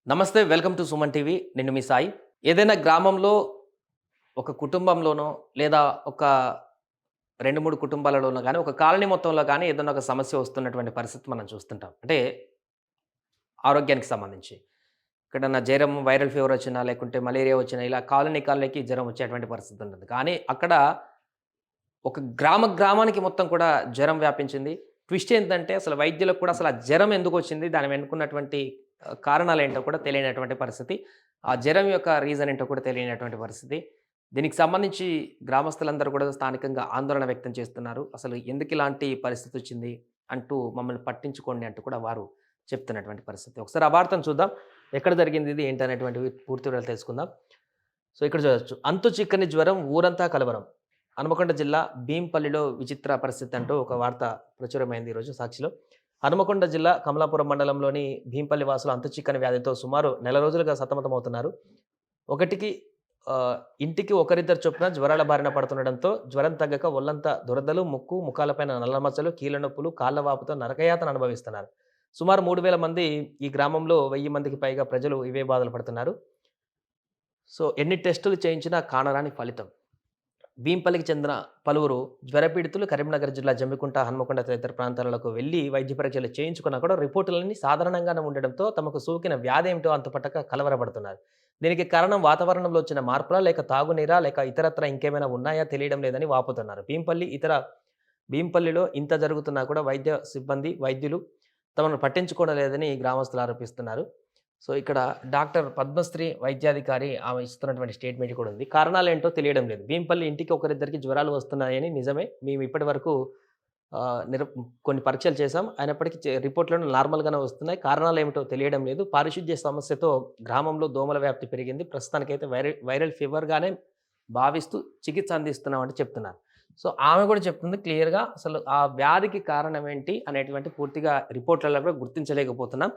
నమస్తే. Welcome to Suman TV. నేను మీ సాయి. ఏదైనా గ్రామంలో ఒక కుటుంబంలోనో లేదా ఒక 2, 3 కుటుంబాలలోనో గాని, ఒక కాలనీ మొత్తంలో గాని ఏదైనా ఒక సమస్య వస్తున్నటువంటి పరిస్థితి మనం చూస్తుంటాం. అంటే ఆరోగ్యానికి సంబంధించి. ఎక్కడన్నా జ్వరం, వైరల్ ఫీవర్ వచ్చినా, లేకుంటే మలేరియా వచ్చినా ఇలా కాలనీకి జ్వరం వచ్చేటువంటి పరిస్థితి ఉంటుంది. కానీ అక్కడ ఒక గ్రామానికి మొత్తం కూడా జ్వరం వ్యాపించింది. ట్విస్ట్ ఏంటంటే అసలు వైద్యులకు కూడా అసలు ఆ జ్వరం ఎందుకొచ్చింది? దాని వెనుకున్నటువంటి కారణాలేంటో కూడా తెలియనటువంటి పరిస్థితి. ఆ జ్వరం యొక్క రీజన్ ఏంటో కూడా తెలియనటువంటి పరిస్థితి. దీనికి సంబంధించి గ్రామస్తులందరూ కూడా స్థానికంగా ఆందోళన వ్యక్తం చేస్తున్నారు. అసలు ఎందుకిలాంటి పరిస్థితొచ్చింది అంటూ మమ్మల్ని పట్టించుకోండి అంటూ కూడా వారు చెప్తున్నటువంటి పరిస్థితి. ఒకసారి ఆ వార్తను చూద్దాం. ఎక్కడ జరిగింది ఇది? ఏంటనేటువంటివి పూర్తి వివరాలు తెలుసుకుందాం. సో ఇక్కడ చూడొచ్చు. అంతు చిక్కని జ్వరం ఊరంతా కలవరం. హనుమకొండ జిల్లా భీంపల్లిలో విచిత్ర పరిస్థితి అంటూ ఒక వార్త ప్రచురమైంది ఈరోజు సాక్షిలో. హనుమకొండ జిల్లా కమలాపురం మండలంలోని భీంపల్లి వాసులు అంతుచిక్కని వ్యాధితో సుమారు నెల రోజులుగా సతమతమవుతున్నారు. ఒకటికి ఇంటికి ఒకరిద్దరు చొప్పున జ్వరాల బారిన పడుతుండడంతో జ్వరం తగ్గక ఒళ్లంతా దురదలు, ముక్కు, ముఖాలపైన నల్లమచ్చలు, కీళ్ళ నొప్పులు, కాళ్ల వాపుతో నరకయాతన అనుభవిస్తున్నారు. సుమారు 3000 మంది ఈ గ్రామంలో 1000 మందికి పైగా ప్రజలు ఇవే బాధలు పడుతున్నారు. సో ఎన్ని టెస్టులు చేయించినా కానరాని ఫలితం. భీంపల్లికి చెందిన పలువురు జ్వరపీడితులు కరీంనగర్ జిల్లా జమ్మికుంట, హన్మకొండ తదితర ప్రాంతాలకు వెళ్లి వైద్య పరీక్షలు చేయించుకున్నా కూడా రిపోర్టులన్నీ సాధారణంగానే ఉండడంతో తమకు సోకిన వ్యాధి ఏమిటో అంతుపట్టక కలవరపడుతున్నారు. దీనికి కారణం వాతావరణంలో వచ్చిన మార్పులా, లేక తాగునీరా, లేక ఇతరత్ర ఇంకేమైనా ఉన్నాయా తెలియడం లేదని వాపోతున్నారు. భీంపల్లిలో ఇంత జరుగుతున్నా కూడా వైద్య సిబ్బంది, వైద్యులు తమను పట్టించుకోవడం లేదని గ్రామస్తులు ఆరోపిస్తున్నారు. సో, ఇక్కడ డాక్టర్ పద్మశ్రీ వైద్యాధికారి ఆమె ఇస్తున్నటువంటి స్టేట్మెంట్ కూడా ఉంది. కారణాలేంటో తెలియడం లేదు. భీంపల్లి ఇంటికి ఒకరిద్దరికి జ్వరాలు వస్తున్నాయని నిజమే. మేము ఇప్పటివరకు ఆహ్, నిర కొన్ని పరీక్షలు చేశాం. అయినప్పటికీ రిపోర్ట్‌లను నార్మల్‌గానే వస్తున్నాయి. కారణాలేమిటో తెలియడం లేదు. పారిశుద్ధ్య సమస్యతో గ్రామంలో దోమల వ్యాప్తి పెరిగింది. ప్రస్తుతానికైతే వైరల్ ఫీవర్‌గానే భావిస్తూ చికిత్స అందిస్తున్నామని చెప్తున్నారు. సో, ఆమె కూడా చెప్తుంది క్లియర్‌గా అసలు ఆ వ్యాధికి కారణం ఏంటి అనేటువంటి పూర్తిగా రిపోర్ట్‌లలో కూడా గుర్తించలేకపోతున్నాం.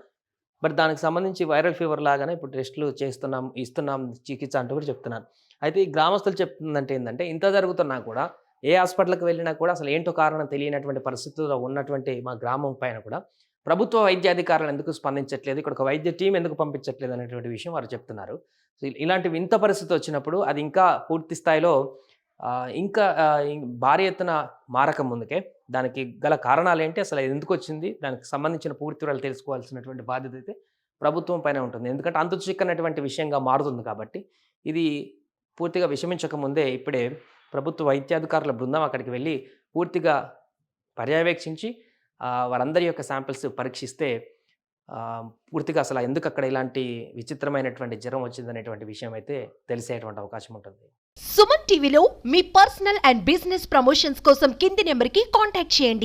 బట్ దానికి సంబంధించి వైరల్ ఫీవర్ లాగానే ఇప్పుడు టెస్టులు చేస్తున్నాం, ఇస్తున్నాం చికిత్స అంటూ కూడా చెప్తున్నారు. అయితే ఈ గ్రామస్తులు చెప్తుందంటే ఏందంటే, ఇంత జరుగుతున్నా కూడా ఏ హాస్పిటల్‌కి వెళ్ళినా కూడా అసలు ఏంటో కారణం తెలియనటువంటి పరిస్థితుల్లో ఉన్నటువంటి మా గ్రామం పైన కూడా ప్రభుత్వ వైద్యాధికారులు ఎందుకు స్పందించట్లేదు, ఇక్కడ ఒక వైద్య టీమ్ ఎందుకు పంపించట్లేదు అనేటువంటి విషయం వారు చెప్తున్నారు. సో, ఇలాంటి వింత పరిస్థితి వచ్చినప్పుడు అది ఇంకా పూర్తి స్థాయిలో ఇంకా భారీ ఎత్తున మారక ముందుకే దానికి గల కారణాలేంటి? అసలు ఇది ఎందుకొచ్చింది? దానికి సంబంధించిన పూర్తి వివరాలు తెలుసుకోవాల్సినటువంటి బాధ్యత అయితే ప్రభుత్వం పైనే ఉంటుంది. ఎందుకంటే అంతు చిక్కనటువంటి విషయంగా మారుతుంది కాబట్టి, ఇది పూర్తిగా విషమించక ముందే ఇప్పుడే ప్రభుత్వ వైద్యాధికారుల బృందం అక్కడికి వెళ్ళి పూర్తిగా పర్యవేక్షించి వారందరి యొక్క శాంపిల్స్ పరీక్షిస్తే పూర్తిగా అసలు ఎందుకు అక్కడ ఇలాంటి విచిత్రమైనటువంటి జ్వరం వచ్చిందనేటువంటి విషయం అయితే తెలిసేటువంటి అవకాశం ఉంటుంది. సుమన్ టీవీలో మీ పర్సనల్ అండ్ బిజినెస్ ప్రమోషన్స్ కోసం కింది నెంబర్కి కాంటాక్ట్ చేయండి.